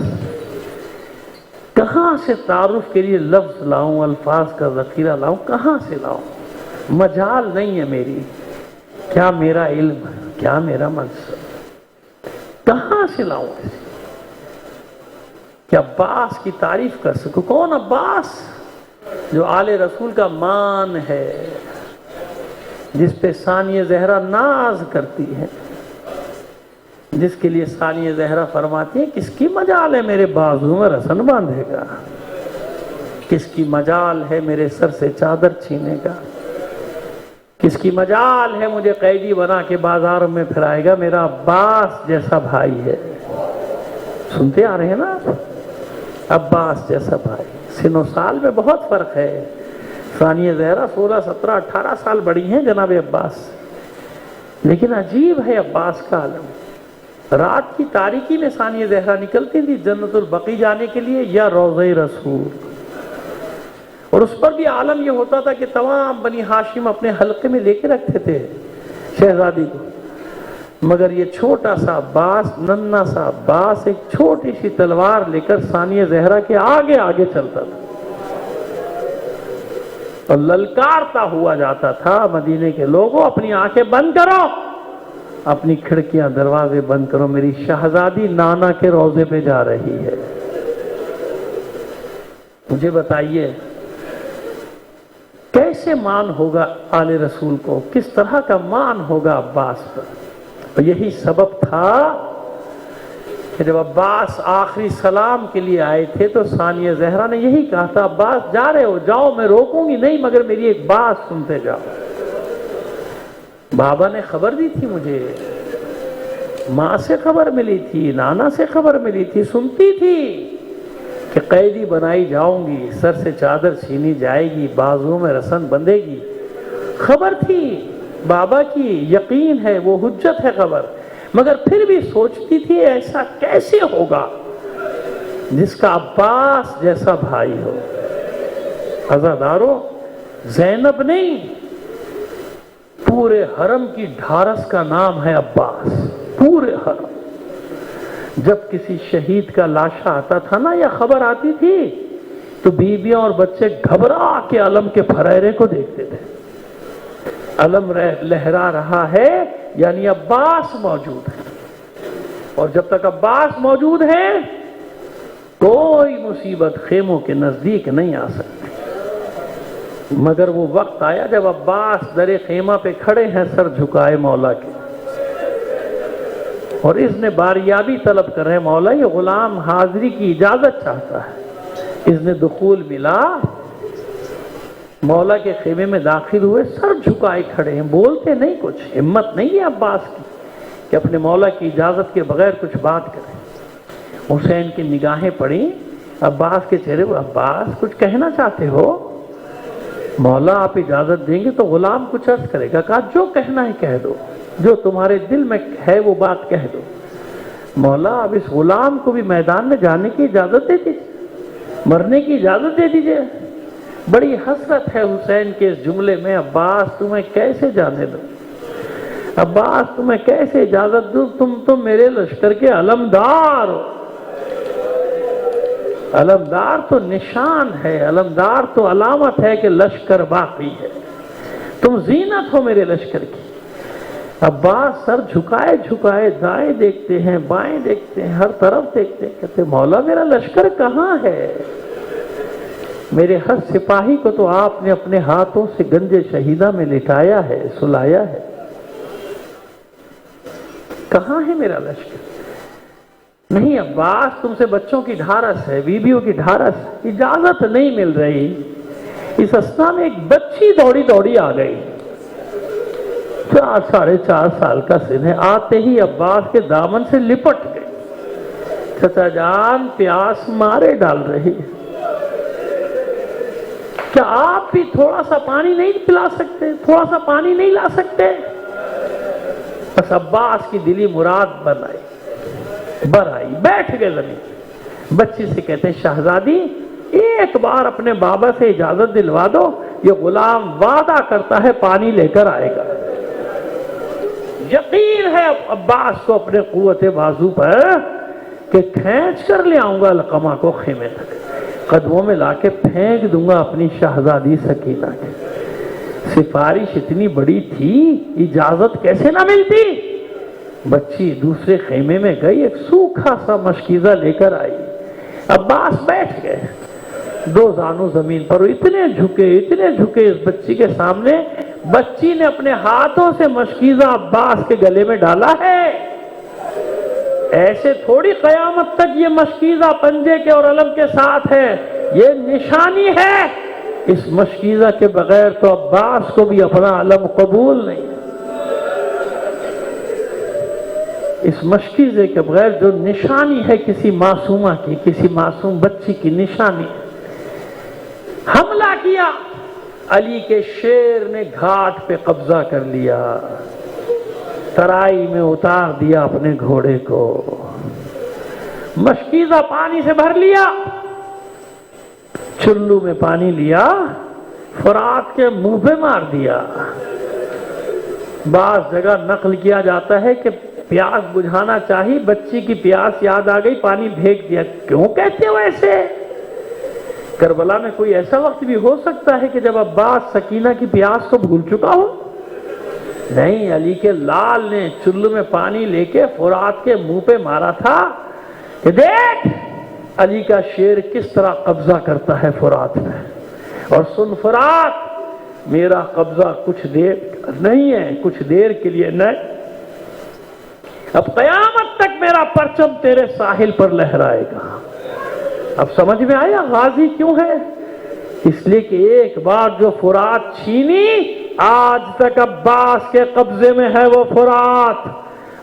کہاں سے تعارف کے لیے لفظ لاؤں، الفاظ کا ذخیرہ لاؤں، کہاں سے لاؤں؟ مجال نہیں ہے میری. کیا میرا علم، کیا میرا منصب، کہاں سے لاؤں ایسے کہ عباس کی تعریف کر سکوں؟ کون عباس؟ جو آل رسول کا مان ہے، جس پہ ثانیہ زہرا ناز کرتی ہے، جس کے لیے ثانیہ زہرا فرماتی ہے کس کی مجال ہے میرے بازو میں رسن باندھے گا، کس کی مجال ہے میرے سر سے چادر چھینے گا، کس کی مجال ہے مجھے قیدی بنا کے بازار میں پھرائے گا؟ میرا عباس جیسا بھائی ہے. سنتے آ رہے ہیں نا آپ؟ عباس جیسا بھائی. سن و سال میں بہت فرق ہے. ثانیہ زہرا 16 17 18 سال بڑی ہیں جناب عباس، لیکن عجیب ہے عباس کا عالم. رات کی تاریکی میں ثانیہ زہرا نکلتی تھی جنت البقیع جانے کے لیے یا روضہ رسول، اور اس پر بھی عالم یہ ہوتا تھا کہ تمام بنی ہاشم اپنے حلقے میں لے کے رکھتے تھے شہزادی کو، مگر یہ چھوٹا سا عباس، ننھا سا عباس، ایک چھوٹی سی تلوار لے کر ثانیہ زہرا کے آگے آگے چلتا تھا اور للکارتا ہوا جاتا تھا، مدینے کے لوگوں اپنی آنکھیں بند کرو، اپنی کھڑکیاں دروازے بند کرو، میری شہزادی نانا کے روضے پہ جا رہی ہے. مجھے بتائیے کیسے مان ہوگا آل رسول کو، کس طرح کا مان ہوگا عباس پر؟ اور یہی سبب تھا کہ جب عباس آخری سلام کے لیے آئے تھے تو ثانیہ زہرا نے یہی کہا تھا، عباس جا رہے ہو جاؤ، میں روکوں گی نہیں، مگر میری ایک بات سنتے جاؤ. بابا نے خبر دی تھی مجھے، ماں سے خبر ملی تھی، نانا سے خبر ملی تھی، سنتی تھی کہ قیدی بنائی جاؤں گی، سر سے چادر چھینی جائے گی، بازوں میں رسن بندھے گی. خبر تھی بابا کی، یقین ہے وہ حجت ہے خبر، مگر پھر بھی سوچتی تھی ایسا کیسے ہوگا جس کا عباس جیسا بھائی ہو. عزادارو زینب نہیں، پورے حرم کی ڈھارس کا نام ہے عباس. پورے حرم جب کسی شہید کا لاشا آتا تھا نا یا خبر آتی تھی تو بیویاں اور بچے گھبرا کے علم کے پھریرے کو دیکھتے تھے. علم لہرا رہا ہے یعنی عباس موجود ہے، اور جب تک عباس موجود ہے کوئی مصیبت خیموں کے نزدیک نہیں آ سکتی. مگر وہ وقت آیا جب عباس در خیمہ پہ کھڑے ہیں سر جھکائے مولا کے، اور اس نے باریابی طلب کر رہے ہیں، مولا یہ غلام حاضری کی اجازت چاہتا ہے. اس نے دخول ملا، مولا کے خیمے میں داخل ہوئے، سر جھکائے کھڑے ہیں، بولتے نہیں کچھ، ہمت نہیں ہے عباس کی کہ اپنے مولا کی اجازت کے بغیر کچھ بات کریں. حسین کی نگاہیں پڑیں عباس کے چہرے پر، عباس کچھ کہنا چاہتے ہو؟ مولا آپ اجازت دیں گے تو غلام کچھ عرض کرے گا. کہا جو کہنا ہے کہہ دو، جو تمہارے دل میں ہے وہ بات کہہ دو. مولا اب اس غلام کو بھی میدان میں جانے کی اجازت دے دیجیے، مرنے کی اجازت دے دیجیے. بڑی حسرت ہے حسین کے اس جملے میں، عباس تمہیں کیسے جانے دو، عباس تمہیں کیسے اجازت دوں، تم میرے لشکر کے علمدار ہو. علمدار تو نشان ہے، علمدار تو علامت ہے کہ لشکر باقی ہے، تم زینت ہو میرے لشکر کی۔ عباس سر جھکائے جھکائے دائیں دیکھتے ہیں، بائیں دیکھتے ہیں، ہر طرف دیکھتے ہیں، کہتے مولا میرا لشکر کہاں ہے؟ میرے ہر سپاہی کو تو آپ نے اپنے ہاتھوں سے گنج شہیدہ میں لٹایا ہے، سلایا ہے، کہاں ہے میرا لشکر؟ نہیں عباس، تم سے بچوں کی ڈھارس ہے، بیویوں کی ڈھارس ہے، اجازت نہیں مل رہی۔ اس اثنا میں ایک بچی دوڑی دوڑی آ گئی، 4 سال کا سن ہے، آتے ہی عباس کے دامن سے لپٹ گئی۔ چچا جان پیاس مارے ڈال رہی، کیا آپ بھی تھوڑا سا پانی نہیں پلا سکتے، تھوڑا سا پانی نہیں لا سکتے؟ بس عباس کی دلی مراد بر آئی، بیٹھ گئے زمین۔ بچی سے کہتے ہیں شہزادی ایک بار اپنے بابا سے اجازت دلوا دو، یہ غلام وعدہ کرتا ہے پانی لے کر آئے گا۔ یقین ہے عباس کو اپنے قوت بازو پر کہ کھینچ کر لے آؤں گا علقمہ کو خیمے تک، قدموں میں لا کے پھینک دوں گا اپنی شہزادی سکینہ کے۔ سفارش اتنی بڑی تھی، اجازت کیسے نہ ملتی؟ بچی دوسرے خیمے میں گئی، ایک سوکھا سا مشکیزہ لے کر آئی۔ عباس بیٹھ گئے، 2 زانو زمین پر، اتنے جھکے اس بچی کے سامنے۔ بچی نے اپنے ہاتھوں سے مشکیزہ عباس کے گلے میں ڈالا ہے۔ ایسے تھوڑی قیامت تک یہ مشکیزہ پنجے کے اور علم کے ساتھ ہے، یہ نشانی ہے۔ اس مشکیزہ کے بغیر تو عباس کو بھی اپنا علم قبول نہیں، اس مشکیزے کے بغیر جو نشانی ہے کسی معصومہ کی، کسی معصوم بچی کی نشانی۔ حملہ کیا، علی کے شیر نے گھاٹ پہ قبضہ کر لیا، ترائی میں اتار دیا اپنے گھوڑے کو، مشکیزہ پانی سے بھر لیا، چلو میں پانی لیا، فرات کے منہ پہ مار دیا۔ بعض جگہ نقل کیا جاتا ہے کہ پیاس بجھانا چاہی، بچی کی پیاس یاد آ گئی، پانی پھینک دیا۔ کیوں کہتے ہو ایسے؟ کربلا میں کوئی ایسا وقت بھی ہو سکتا ہے کہ جب عباس سکینہ کی پیاس کو بھول چکا ہو؟ نہیں، علی کے لال نے چلو میں پانی لے کے فرات کے منہ پہ مارا تھا کہ دیکھ علی کا شیر کس طرح قبضہ کرتا ہے فرات میں، اور سن فرات میرا قبضہ کچھ دیر نہیں ہے، کچھ دیر کے لیے نہیں، اب قیامت تک میرا پرچم تیرے ساحل پر لہرائے گا۔ اب سمجھ میں آیا غازی کیوں ہے؟ اس لیے کہ ایک بار جو فرات چھینی، آج تک عباس کے قبضے میں ہے وہ فرات۔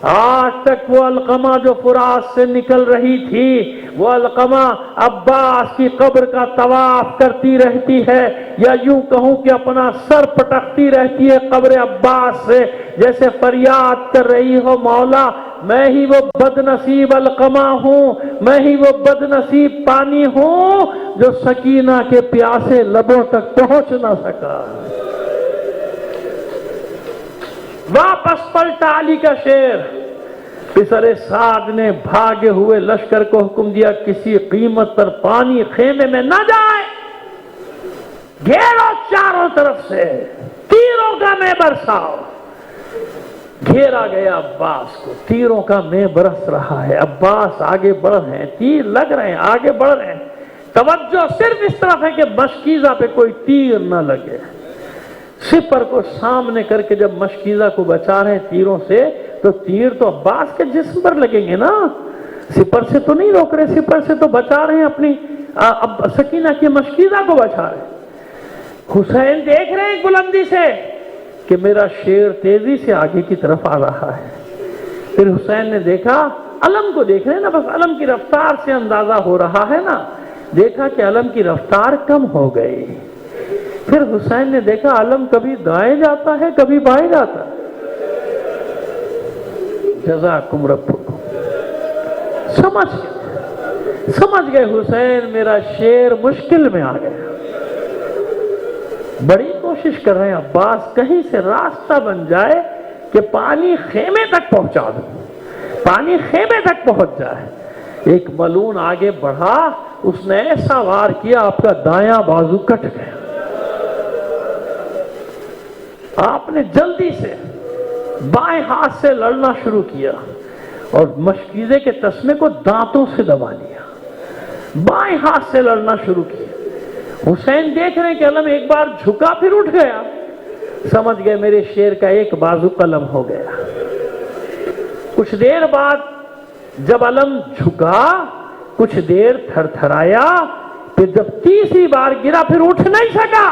آج تک وہ علقمہ جو فرات سے نکل رہی تھی، وہ علقمہ عباس کی قبر کا طواف کرتی رہتی ہے، یا یوں کہوں کہ اپنا سر پٹکتی رہتی ہے قبر عباس سے، جیسے فریاد کر رہی ہو مولا میں ہی وہ بد نصیب علقمہ ہوں، میں ہی وہ بد نصیب پانی ہوں جو سکینہ کے پیاسے لبوں تک پہنچ نہ سکا۔ واپس پلٹا علی کا شیر۔ پسر سعد نے بھاگے ہوئے لشکر کو حکم دیا کسی قیمت پر پانی خیمے میں نہ جائے، گھیرو چاروں طرف سے، تیروں کا میں برساؤ۔ گھیرا گیا عباس کو، تیروں کا میں برس رہا ہے، عباس آگے بڑھ رہے ہیں، تیر لگ رہے ہیں، آگے بڑھ رہے ہیں، توجہ صرف اس طرف ہے کہ مشکیزہ پہ کوئی تیر نہ لگے۔ سپر کو سامنے کر کے جب مشکیزہ کو بچا رہے ہیں تیروں سے، تو تیر تو عباس کے جسم پر لگیں گے نا، سپر سے تو نہیں روک رہے، سپر سے تو بچا رہے ہیں اپنی سکینہ کی مشکیزہ کو بچا رہے ہیں۔ حسین دیکھ رہے ہیں بلندی سے کہ میرا شیر تیزی سے آگے کی طرف آ رہا ہے۔ پھر حسین نے دیکھا، علم کو دیکھ رہے ہیں نا، بس علم کی رفتار سے اندازہ ہو رہا ہے نا، دیکھا کہ علم کی رفتار کم ہو گئی۔ پھر حسین نے دیکھا علم کبھی دائیں جاتا ہے کبھی بائیں جاتا ہے۔ جزاکم ربکم، سمجھ گئے حسین میرا شیر مشکل میں آ گیا۔ بڑی کوشش کر رہے ہیں عباس کہیں سے راستہ بن جائے کہ پانی خیمے تک پہنچا دو، پانی خیمے تک پہنچ جائے۔ ایک ملون آگے بڑھا، اس نے ایسا وار کیا آپ کا دایاں بازو کٹ گیا. آپ نے جلدی سے بائیں ہاتھ سے لڑنا شروع کیا اور مشکیزے کے تسمے کو دانتوں سے دبا لیا. بائیں ہاتھ سے لڑنا شروع کیا. حسین دیکھ رہے کہ علم ایک بار جھکا پھر اٹھ گیا. سمجھ گئے میرے شیر کا ایک بازو قلم ہو گیا. کچھ دیر بعد جب علم جھکا، کچھ دیر تھر تھرایا، پھر جب تیسری بار گرا پھر اٹھ نہیں سکا.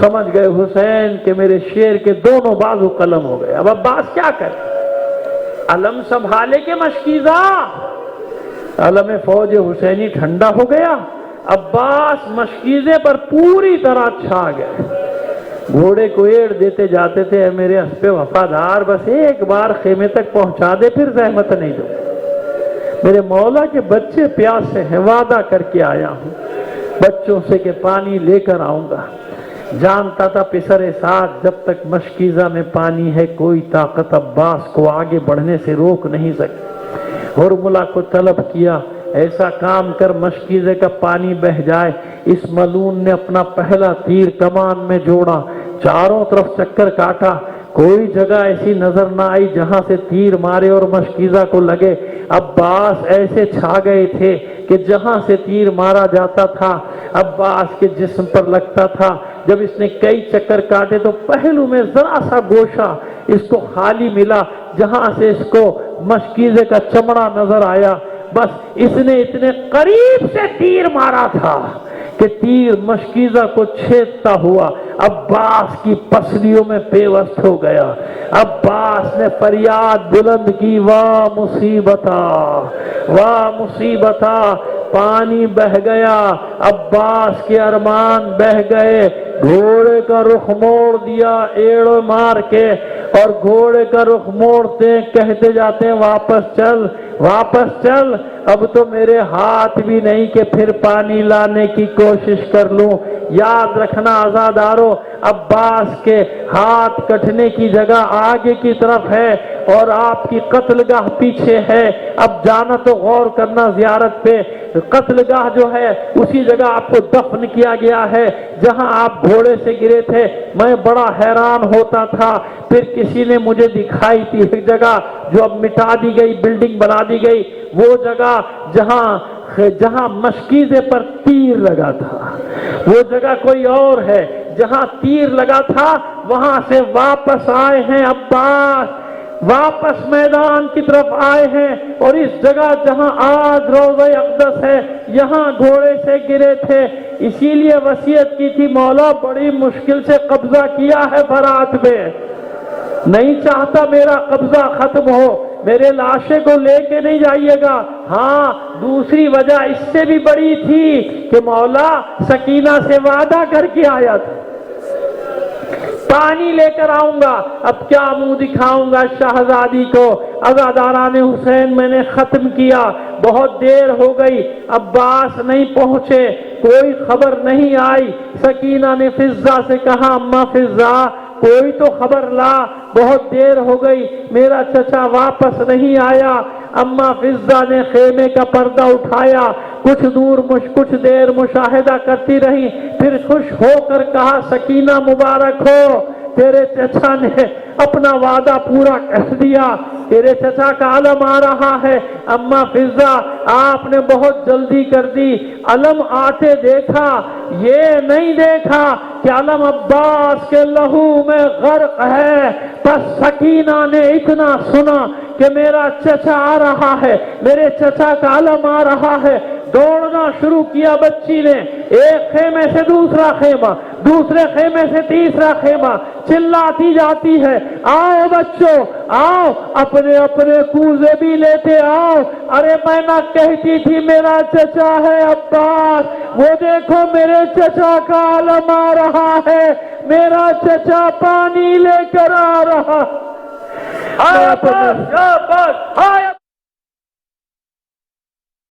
سمجھ گئے حسین کہ میرے شیر کے دونوں بازو قلم ہو گئے. اب عباس کیا کرے؟ علم سنبھالے کے مشکیزہ. علم فوج حسینی ٹھنڈا ہو گیا. عباس مشکیزے پر پوری طرح چھا گئے. گھوڑے کو ایڑ دیتے جاتے تھے، اے میرے اسپے وفادار بس ایک بار خیمے تک پہنچا دے، پھر زحمت نہیں دو. میرے مولا کے بچے پیاسے ہیں، وعدہ کر کے آیا ہوں بچوں سے کہ پانی لے کر آؤں گا. جانتا تھا پسرے ساتھ جب تک مشکیزہ میں پانی ہے کوئی طاقت عباس کو آگے بڑھنے سے روک نہیں سکتی. ہرملہ کو طلب کیا، ایسا کام کر مشکیزے کا پانی بہ جائے. اس ملون نے اپنا پہلا تیر کمان میں جوڑا، چاروں طرف چکر کاٹا، کوئی جگہ ایسی نظر نہ آئی جہاں سے تیر مارے اور مشکیزہ کو لگے. عباس ایسے چھا گئے تھے کہ جہاں سے تیر مارا جاتا تھا عباس کے جسم پر لگتا تھا. جب اس نے کئی چکر کاٹے تو پہلو میں ذرا سا گوشہ اس کو خالی ملا جہاں سے اس کو مشکیزے کا چمڑا نظر آیا. بس اس نے اتنے قریب سے تیر مارا تھا کہ تیر مشکیزہ کو چھیدتا ہوا عباس کی پسلیوں میں پیوست ہو گیا. عباس نے فریاد بلند کی، واہ مصیبتا، واہ مصیبتا. پانی بہ گیا، عباس کے ارمان بہ گئے. گھوڑے کا رخ موڑ دیا ایڑ مار کے، اور گھوڑے کا رخ موڑتے کہتے جاتے ہیں واپس چل، واپس چل. اب تو میرے ہاتھ بھی نہیں کہ پھر پانی لانے کی کوشش کر لوں. یاد رکھنا عزادارو، عباس کے ہاتھ کٹنے کی جگہ آگے کی طرف ہے اور آپ کی قتل گاہ پیچھے ہے. اب جانا تو غور کرنا زیارت پہ. قتل گاہ جو ہے اسی جگہ آپ کو دفن کیا گیا ہے جہاں آپ گھوڑے سے گرے تھے. میں بڑا حیران ہوتا تھا، پھر کسی نے مجھے دکھائی تھی ایک جگہ جو اب مٹا دی گئی، بلڈنگ بنا دی گئی، وہ جگہ جہاں مشکیزے پر تیر لگا تھا. وہ جگہ کوئی اور ہے. جہاں تیر لگا تھا وہاں سے واپس آئے ہیں عباس، واپس میدان کی طرف آئے ہیں. اور اس جگہ جہاں آج روضہ اقدس ہے یہاں گھوڑے سے گرے تھے. اسی لیے وصیت کی تھی، مولا بڑی مشکل سے قبضہ کیا ہے فرات پہ، نہیں چاہتا میرا قبضہ ختم ہو، میرے لاشے کو لے کے نہیں جائیے گا. ہاں دوسری وجہ اس سے بھی بڑی تھی کہ مولا سکینہ سے وعدہ کر کے آیا تھا پانی لے کر آؤں گا. اب کیا منہ دکھاؤں گا شہزادی کو؟ عزاداران حسین میں نے ختم کیا، بہت دیر ہو گئی، عباس نہیں پہنچے، کوئی خبر نہیں آئی. سکینہ نے فضہ سے کہا، اماں فضہ کوئی تو خبر لا، بہت دیر ہو گئی، میرا چچا واپس نہیں آیا. اماں فضہ نے خیمے کا پردہ اٹھایا، کچھ دیر مشاہدہ کرتی رہی، پھر خوش ہو کر کہا، سکینہ مبارک ہو، تیرے چچا نے اپنا وعدہ پورا کر دیا، تیرے چچا کا علم آ رہا ہے. اماں فضہ آپ نے بہت جلدی کر دی، علم آتے دیکھا، یہ نہیں دیکھا کہ علم عباس کے لہو میں غرق ہے. پس سکینہ نے اتنا سنا کہ میرا چچا آ رہا ہے، میرے چچا کا علم آ رہا ہے، دوڑنا شروع کیا بچی نے، ایک خیمے سے دوسرا خیمہ، دوسرے خیمے سے تیسرا خیمہ، چلاتی جاتی ہے، آؤ بچوں آؤ، اپنے اپنے کوزے بھی لیتے آؤ. ارے میں نہ کہتی تھی میرا چچا ہے عباس، وہ دیکھو میرے چچا کا علم آ رہا ہے، میرا چچا پانی لے کر آ رہا.